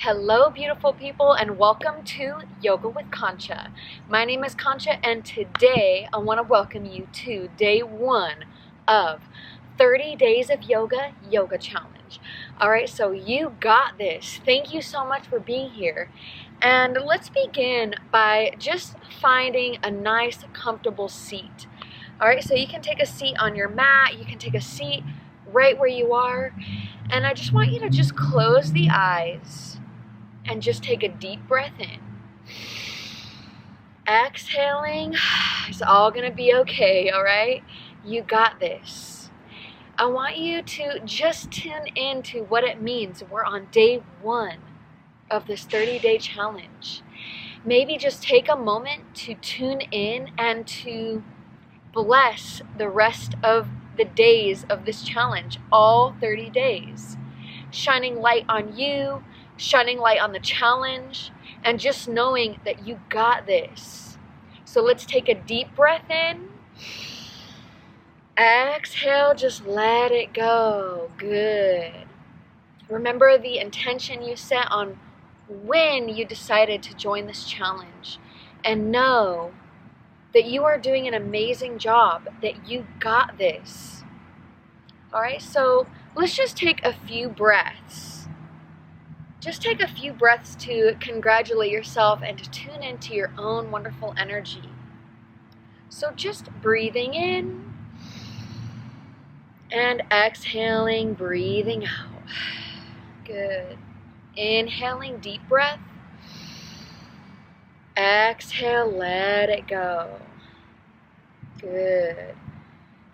Hello, beautiful people, and welcome to Yoga with Concha. My name is Concha, and today I want to welcome you to day one of 30 Days of Yoga Challenge. All right, so you got this. Thank you so much for being here. And let's begin by just finding a nice, comfortable seat. All right, so you can take a seat on your mat. You can take a seat right where you are. And I just want you to just close the eyes and just take a deep breath in. Exhaling, it's all gonna be okay, all right? You got this. I want you to just tune into what it means. We're on day one of this 30-day challenge. Maybe just take a moment to tune in and to bless the rest of the days of this challenge, all 30 days. Shining light on you, shining light on the challenge, and just knowing that you got this. So let's take a deep breath in. Exhale, just let it go. Good. Remember the intention you set on when you decided to join this challenge, and know that you are doing an amazing job, that you got this. All right, so let's just take a few breaths. Just take a few breaths to congratulate yourself and to tune into your own wonderful energy. So just breathing in and exhaling, breathing out. Good. Inhaling, deep breath. Exhale, let it go. Good.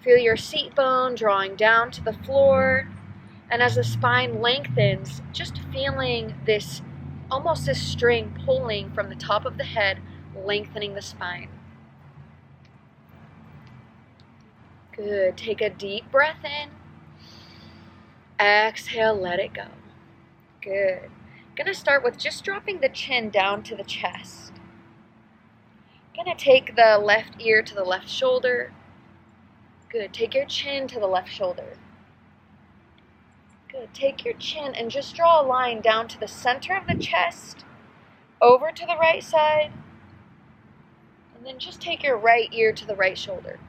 Feel your seat bone drawing down to the floor. And as the spine lengthens, just feeling this, almost this string pulling from the top of the head, lengthening the spine. Good. Take a deep breath in. Exhale, let it go. Good. Gonna start with just dropping the chin down to the chest. Gonna take the left ear to the left shoulder. Good. Take your chin to the left shoulder. Good. Take your chin and just draw a line down to the center of the chest, over to the right side, and then just take your right ear to the right shoulder.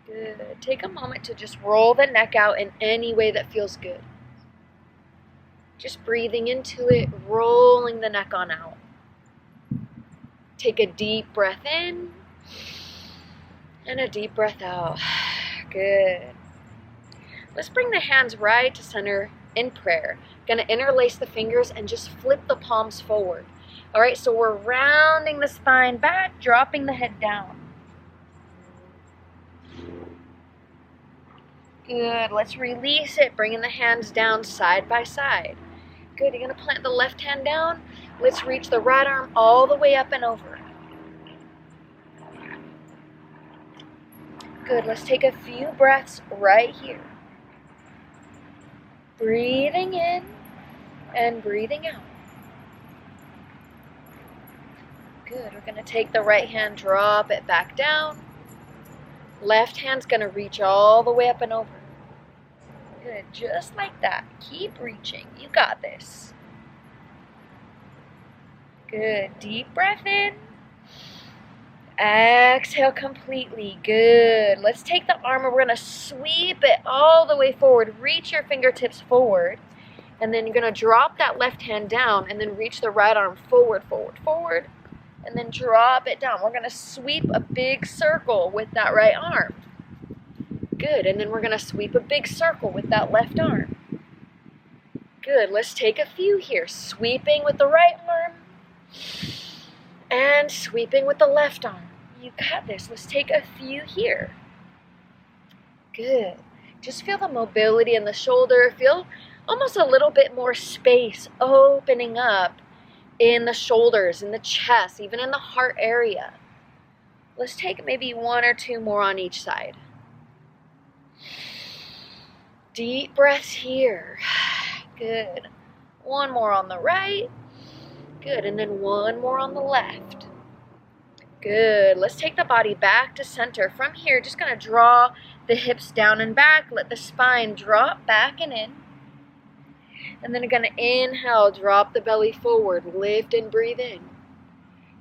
Good. Take a moment to just roll the neck out in any way that feels good. Just breathing into it, rolling the neck on out. Take a deep breath in and a deep breath out. Good. Let's bring the hands right to center in prayer. Gonna interlace the fingers and just flip the palms forward. All right, so we're rounding the spine back, dropping the head down. Good, let's release it, bringing the hands down side by side. Good, you're gonna plant the left hand down. Let's reach the right arm all the way up and over. Good, let's take a few breaths right here. Breathing in and breathing out. Good. We're going to take the right hand, drop it back down. Left hand's going to reach all the way up and over. Good. Just like that. Keep reaching. You got this. Good. Deep breath in. Exhale completely. Good. Let's take the arm and we're going to sweep it all the way forward. Reach your fingertips forward. And then you're going to drop that left hand down and then reach the right arm forward, forward, forward. And then drop it down. We're going to sweep a big circle with that right arm. Good. And then we're going to sweep a big circle with that left arm. Good. Let's take a few here. Sweeping with the right arm. And sweeping with the left arm. You got this. Let's take a few here. Good. Just feel the mobility in the shoulder. Feel almost a little bit more space opening up in the shoulders, in the chest, even in the heart area. Let's take maybe one or two more on each side. Deep breaths here. Good. One more on the right. Good, and then one more on the left. Good. Let's take the body back to center. From here, just going to draw the hips down and back. Let the spine drop back and in. And then you're going to inhale, drop the belly forward, lift and breathe in.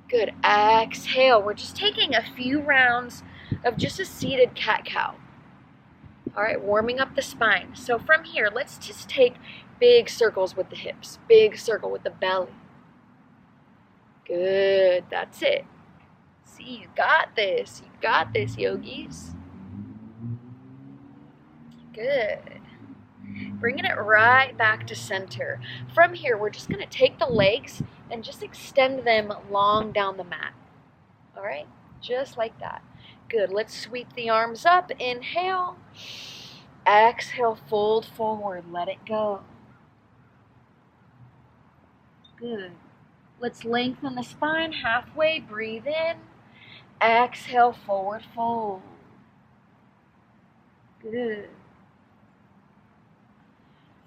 Good. Exhale. We're just taking a few rounds of just a seated cat-cow. All right, warming up the spine. So from here, let's just take big circles with the hips, big circle with the belly. Good. That's it. See, you got this. You got this, yogis. Good. Bringing it right back to center. From here, we're just going to take the legs and just extend them long down the mat. All right? Just like that. Good. Let's sweep the arms up. Inhale. Exhale, fold forward. Let it go. Good. Let's lengthen the spine halfway. Breathe in. Exhale, forward fold. Good.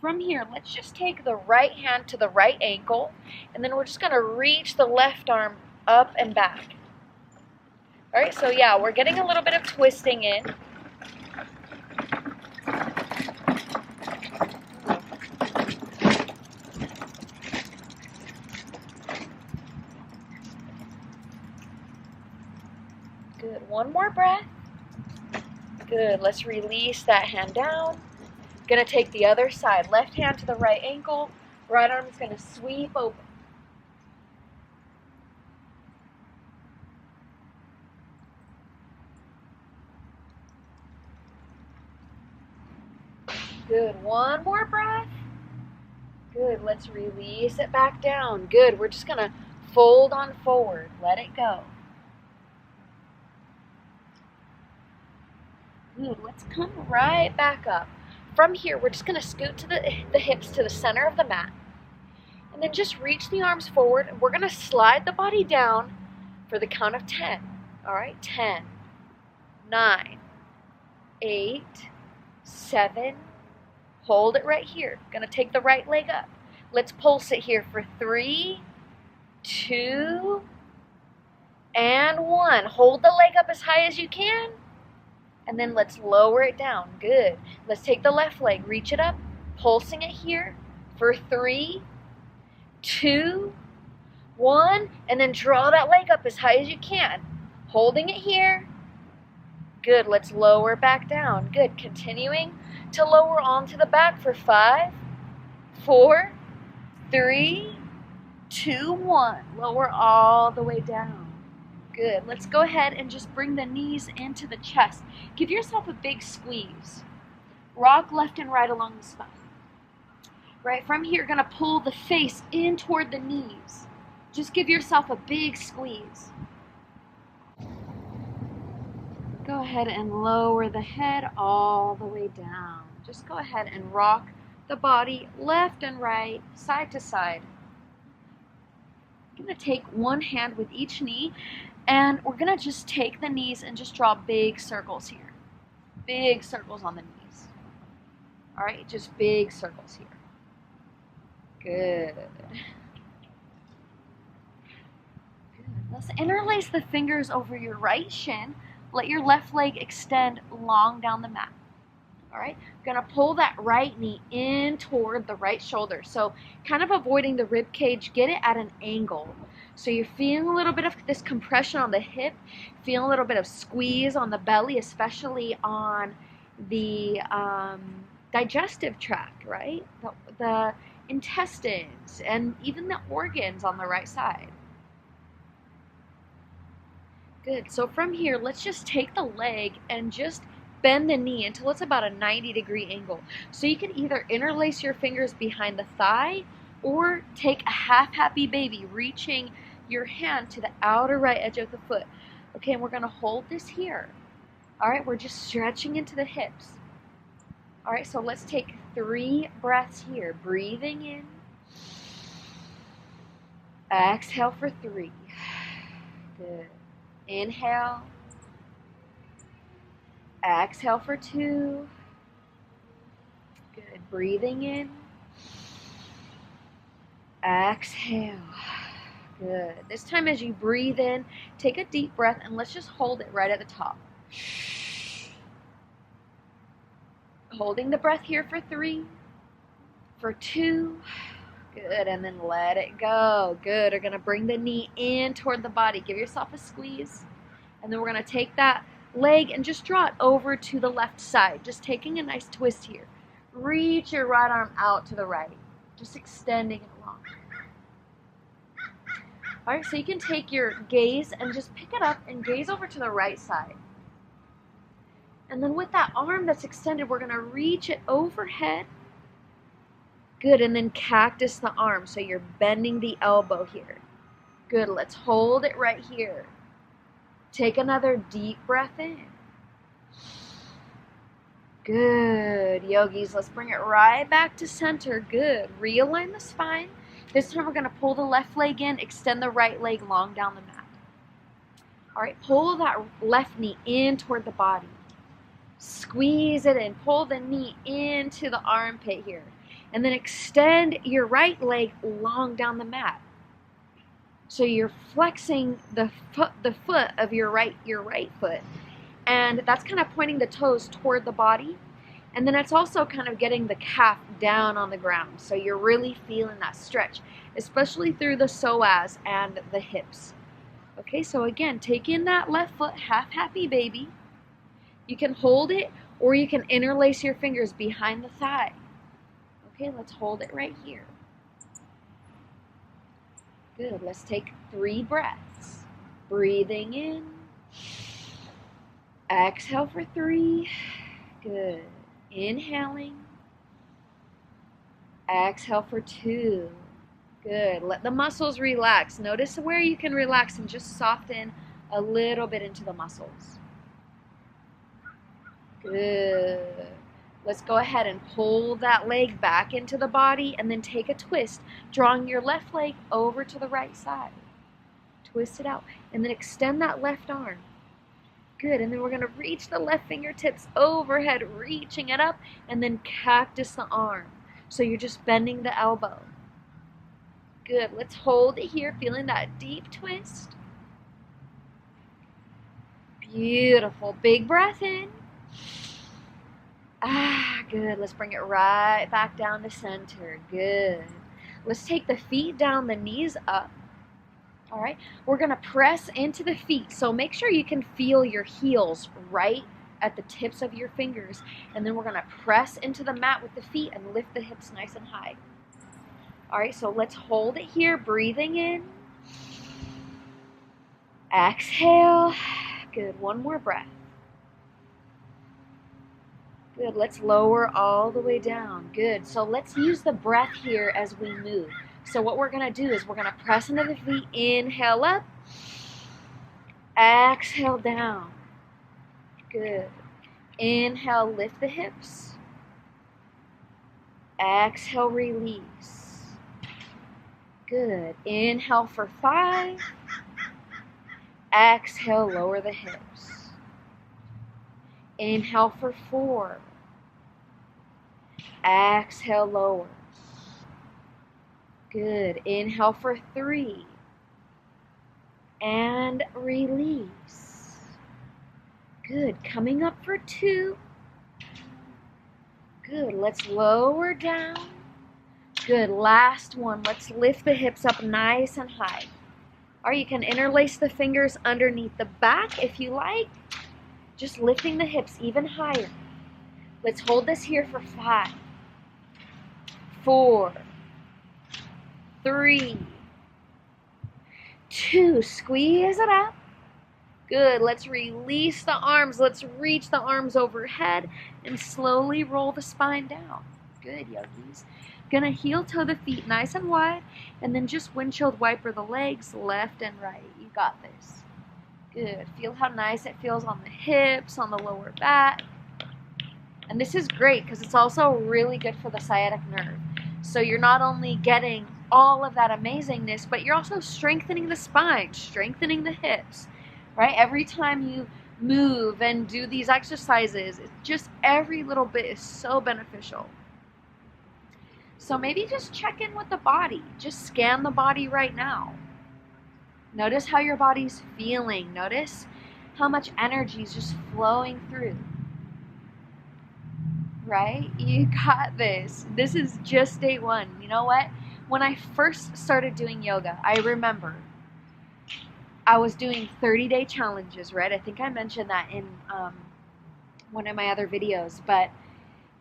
From here, let's just take the right hand to the right ankle, and then we're just going to reach the left arm up and back. All right, so yeah, we're getting a little bit of twisting in. Good, one more breath. Good, let's release that hand down. Gonna take the other side. Left hand to the right ankle. Right arm is gonna sweep open. Good, one more breath. Good, let's release it back down. Good, we're just gonna fold on forward. Let it go. Good, let's come right back up. From here, we're just going to scoot to the hips to the center of the mat. And then just reach the arms forward. And we're going to slide the body down for the count of 10. All right, 10, 9, 8, 7. Hold it right here. Going to take the right leg up. Let's pulse it here for 3, 2, and 1. Hold the leg up as high as you can. And then let's lower it down. Good. Let's take the left leg, reach it up, pulsing it here for 3, 2, 1, and then draw that leg up as high as you can. Holding it here. Good. Let's lower back down. Good. Continuing to lower onto the back for 5, 4, 3, 2, 1. Lower all the way down. Good. Let's go ahead and just bring the knees into the chest. Give yourself a big squeeze. Rock left and right along the spine. Right, from here, you're going to pull the face in toward the knees. Just give yourself a big squeeze. Go ahead and lower the head all the way down. Just go ahead and rock the body left and right, side to side. I'm going to take one hand with each knee. And we're going to just take the knees and just draw big circles here. Big circles on the knees. All right, just big circles here. Good. Good. Let's interlace the fingers over your right shin. Let your left leg extend long down the mat. All right, I'm going to pull that right knee in toward the right shoulder. So kind of avoiding the rib cage, get it at an angle. So you're feeling a little bit of this compression on the hip, feeling a little bit of squeeze on the belly, especially on the digestive tract, right? The intestines and even the organs on the right side. Good. So from here, let's just take the leg and just bend the knee until it's about a 90-degree angle. So you can either interlace your fingers behind the thigh or take a half happy baby, reaching your hand to the outer right edge of the foot. Okay, and we're going to hold this here. All right, we're just stretching into the hips. All right, so let's take 3 breaths here. Breathing in. Exhale for 3. Good. Inhale. Exhale for 2. Good. Breathing in. Exhale. Good. This time as you breathe in, take a deep breath and let's just hold it right at the top. Holding the breath here for 3, for 2. Good, and then let it go. Good, we're gonna bring the knee in toward the body. Give yourself a squeeze. And then we're gonna take that leg and just draw it over to the left side. Just taking a nice twist here. Reach your right arm out to the right. Just extending it long. All right, so you can take your gaze and just pick it up and gaze over to the right side. And then with that arm that's extended, we're gonna reach it overhead. Good, and then cactus the arm, so you're bending the elbow here. Good, let's hold it right here. Take another deep breath in. Good, yogis, let's bring it right back to center. Good, realign the spine. This time we're gonna pull the left leg in, extend the right leg long down the mat. All right, pull that left knee in toward the body. Squeeze it in, pull the knee into the armpit here. And then extend your right leg long down the mat. So you're flexing the foot of your right foot. And that's kind of pointing the toes toward the body. And then it's also kind of getting the calf down on the ground. So you're really feeling that stretch, especially through the psoas and the hips. Okay, so again, take in that left foot, half happy baby. You can hold it, or you can interlace your fingers behind the thigh. Okay, let's hold it right here. Good, let's take 3 breaths. Breathing in. Exhale for 3. Good. Inhaling. Exhale for 2. Good. Let the muscles relax. Notice where you can relax and just soften a little bit into the muscles. Good. Let's go ahead and pull that leg back into the body and then take a twist, drawing your left leg over to the right side. Twist it out and then extend that left arm. Good, and then we're going to reach the left fingertips overhead, reaching it up, and then cactus the arm. So you're just bending the elbow. Good, let's hold it here, feeling that deep twist. Beautiful, big breath in. Good. Let's bring it right back down to center. Good. Let's take the feet down, the knees up. All right. We're going to press into the feet. So make sure you can feel your heels right at the tips of your fingers. And then we're going to press into the mat with the feet and lift the hips nice and high. All right. So let's hold it here. Breathing in. Exhale. Good. One more breath. Good, let's lower all the way down. Good, so let's use the breath here as we move. So what we're gonna do is we're gonna press into the feet, inhale up, exhale down. Good, inhale, lift the hips. Exhale, release. Good, inhale for 5. Exhale, lower the hips. Inhale for 4. Exhale, lower. Good. Inhale for 3. And release. Good. Coming up for 2. Good. Let's lower down. Good. Last one. Let's lift the hips up nice and high. Or you can interlace the fingers underneath the back if you like. Just lifting the hips even higher. Let's hold this here for 5, 4, 3, 2. Squeeze it up. Good. Let's release the arms. Let's reach the arms overhead and slowly roll the spine down. Good, yogis. Gonna heel toe the feet nice and wide and then just windshield wiper the legs left and right. You got this. Good. Feel how nice it feels on the hips, on the lower back. And this is great because it's also really good for the sciatic nerve. So you're not only getting all of that amazingness, but you're also strengthening the spine, strengthening the hips, right? Every time you move and do these exercises, just every little bit is so beneficial. So maybe just check in with the body. Just scan the body right now. Notice how your body's feeling. Notice how much energy is just flowing through. right? You got this. This is just day one. You know what? When I first started doing yoga, I remember I was doing 30-day challenges, right? I think I mentioned that in one of my other videos, but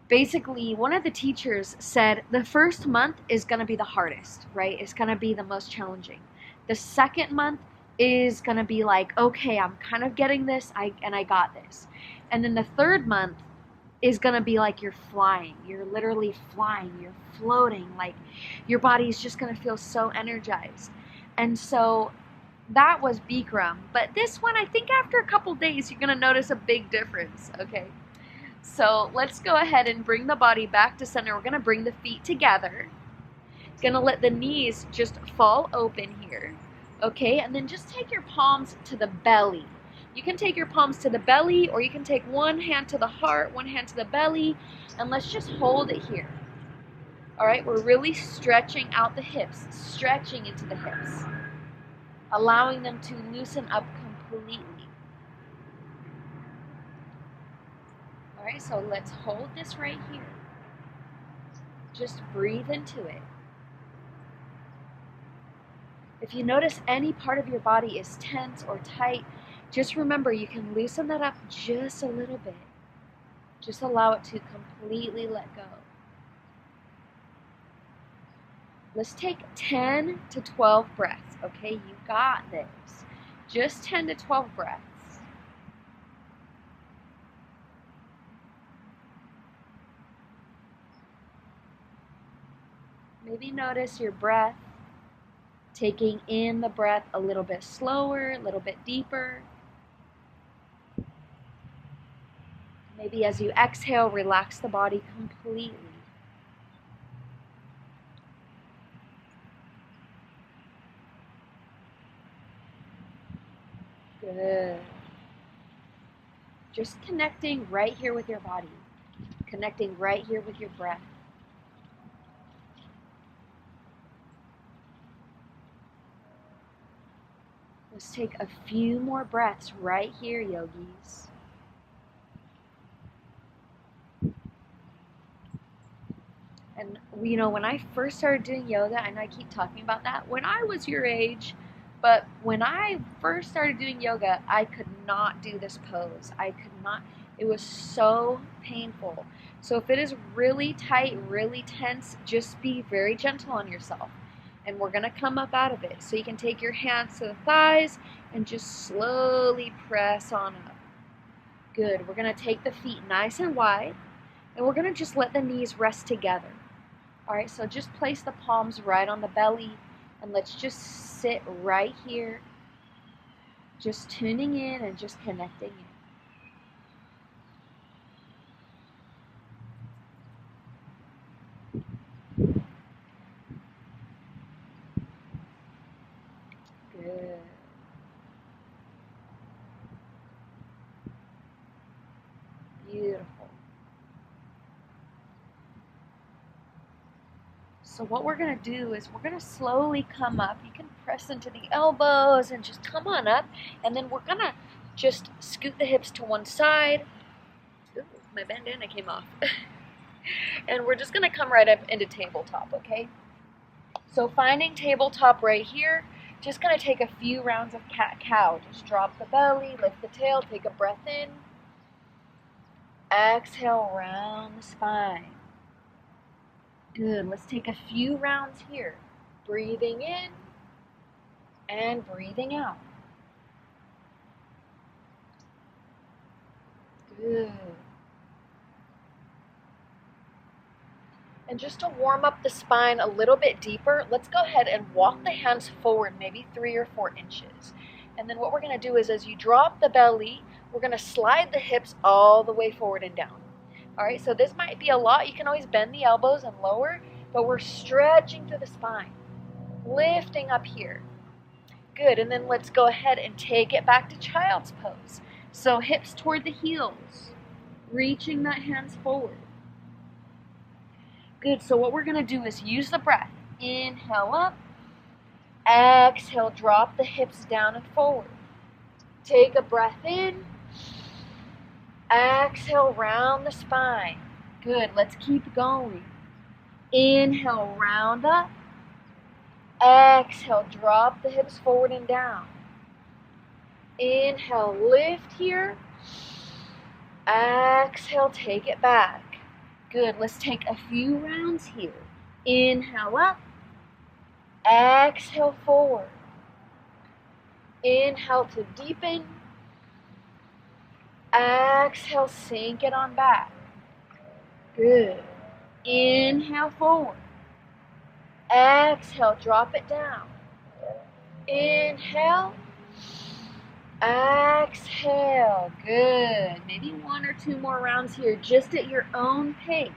basically one of the teachers said the first month is going to be the hardest, right? It's going to be the most challenging. The second month is going to be like, okay, I'm kind of getting this, I got this. And then the third month is going to be like you're flying. You're literally flying. You're floating. Like your body's just going to feel so energized. And so that was Bikram. But this one, I think after a couple days, you're going to notice a big difference, okay? So let's go ahead and bring the body back to center. We're going to bring the feet together. Going to let the knees just fall open here, okay? And then just take your palms to the belly. You can take your palms to the belly, or you can take one hand to the heart, one hand to the belly, and let's just hold it here. All right, we're really stretching out the hips, stretching into the hips, allowing them to loosen up completely. All right, so let's hold this right here. Just breathe into it. If you notice any part of your body is tense or tight, just remember you can loosen that up just a little bit. Just allow it to completely let go. Let's take 10 to 12 breaths, okay? You got this. Just 10 to 12 breaths. Maybe notice your breath, taking in the breath a little bit slower, a little bit deeper. Maybe as you exhale, relax the body completely. Good. Just connecting right here with your body. Connecting right here with your breath. Let's take a few more breaths right here, yogis. And you know, when I first started doing yoga, and I keep talking about that, when I was your age, but when I first started doing yoga, I could not do this pose. I could not. It was so painful. So if it is really tight, really tense, just be very gentle on yourself. And we're going to come up out of it. So you can take your hands to the thighs and just slowly press on up. Good. We're going to take the feet nice and wide, and we're going to just let the knees rest together. All right, so just place the palms right on the belly, and let's just sit right here, just tuning in and just connecting in. Good. Beautiful. So what we're going to do is we're going to slowly come up. You can press into the elbows and just come on up. And then we're going to just scoot the hips to one side. Ooh, my bandana came off. And we're just going to come right up into tabletop, okay? So finding tabletop right here, just going to take a few rounds of cat-cow. Just drop the belly, lift the tail, take a breath in. Exhale, round the spine. Good. Let's take a few rounds here. Breathing in and breathing out. Good. And just to warm up the spine a little bit deeper, let's go ahead and walk the hands forward maybe 3 or 4 inches. And then what we're going to do is as you drop the belly, we're going to slide the hips all the way forward and down. All right, so this might be a lot. You can always bend the elbows and lower, but we're stretching through the spine, lifting up here. Good, and then let's go ahead and take it back to child's pose. So hips toward the heels, reaching that hands forward. Good, so what we're going to do is use the breath. Inhale up, exhale, drop the hips down and forward. Take a breath in. Exhale, round the spine. Good, let's keep going. Inhale, round up. Exhale, drop the hips forward and down. Inhale, lift here. Exhale, take it back. Good, let's take a few rounds here. Inhale up. Exhale, forward. Inhale to deepen. Exhale, sink it on back. Good. Inhale, forward. Exhale, drop it down. Inhale. Exhale. Good. Maybe 1 or 2 more rounds here, just at your own pace.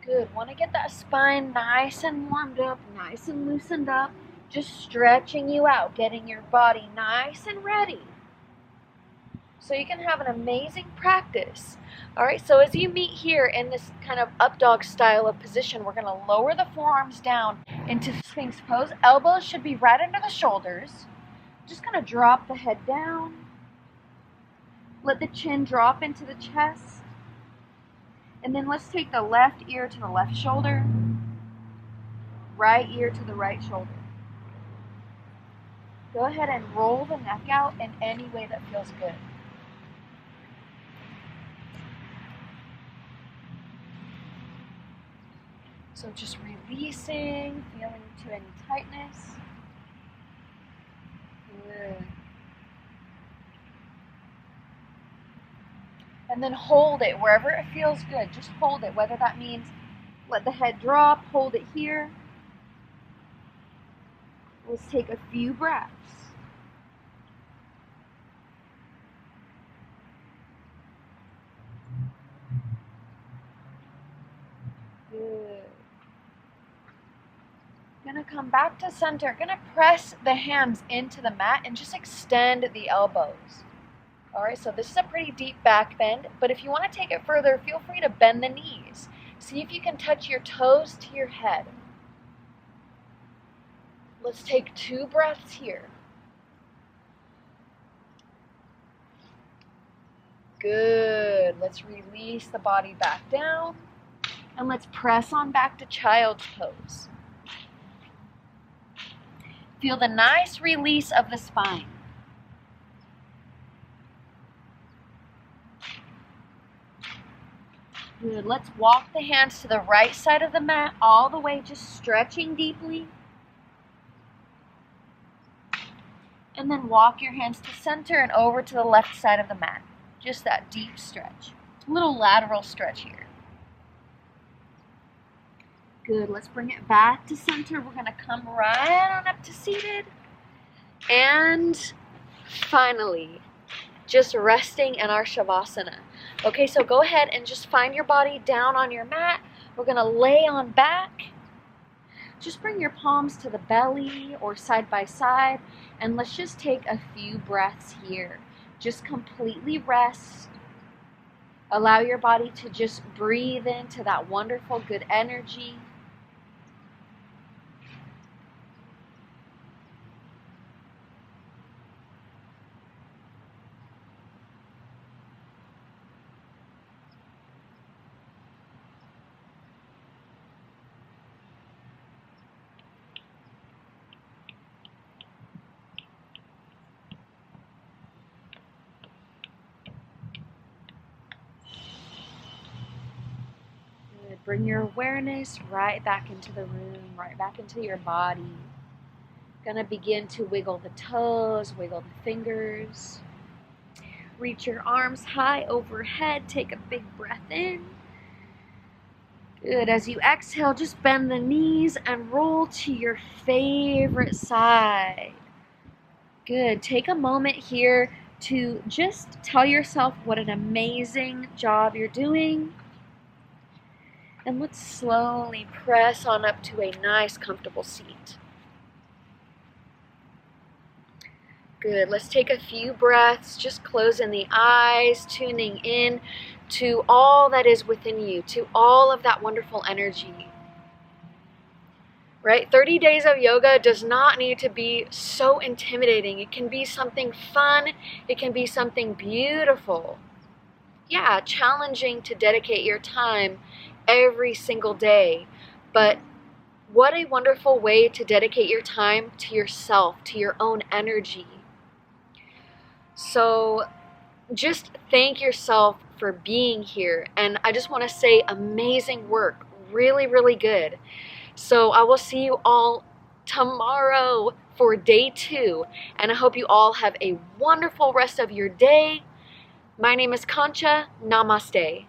Good. Want to get that spine nice and warmed up, nice and loosened up. Just stretching you out, getting your body nice and ready so you can have an amazing practice. All right, so as you meet here in this kind of up dog style of position, we're going to lower the forearms down into Sphinx pose. Elbows should be right under the shoulders. Just going to drop the head down. Let the chin drop into the chest. And then let's take the left ear to the left shoulder, right ear to the right shoulder. Go ahead and roll the neck out in any way that feels good. So just releasing, feeling to any tightness. Good. And then hold it wherever it feels good. Just hold it, whether that means let the head drop, hold it here. Let's take a few breaths. Good. Gonna come back to center. Gonna press the hands into the mat and just extend the elbows. All right, so this is a pretty deep back bend, but if you want to take it further, feel free to bend the knees. See if you can touch your toes to your head. Let's take 2 breaths here. Good. Let's release the body back down. And let's press on back to child's pose. Feel the nice release of the spine. Good. Let's walk the hands to the right side of the mat, all the way, just stretching deeply. And then walk your hands to center and over to the left side of the mat. Just that deep stretch. A little lateral stretch here. Good. Let's bring it back to center. We're going to come right on up to seated. And finally, just resting in our Shavasana. Okay, so go ahead and just find your body down on your mat. We're going to lay on back. Just bring your palms to the belly or side by side. And let's just take a few breaths here. Just completely rest. Allow your body to just breathe into that wonderful, good energy. Bring your awareness right back into the room, right back into your body. Gonna begin to wiggle the toes, wiggle the fingers. Reach your arms high overhead. Take a big breath in. Good. As you exhale, just bend the knees and roll to your favorite side. Good. Take a moment here to just tell yourself what an amazing job you're doing. And let's slowly press on up to a nice, comfortable seat. Good. Let's take a few breaths, just closing the eyes, tuning in to all that is within you, to all of that wonderful energy. Right? 30 days of yoga does not need to be so intimidating. It can be something fun. It can be something beautiful. Yeah, challenging to dedicate your time every single day. But what a wonderful way to dedicate your time to yourself, to your own energy. So just thank yourself for being here. And I just want to say amazing work. Really, really good. So I will see you all tomorrow for day 2. And I hope you all have a wonderful rest of your day. My name is Concha. Namaste.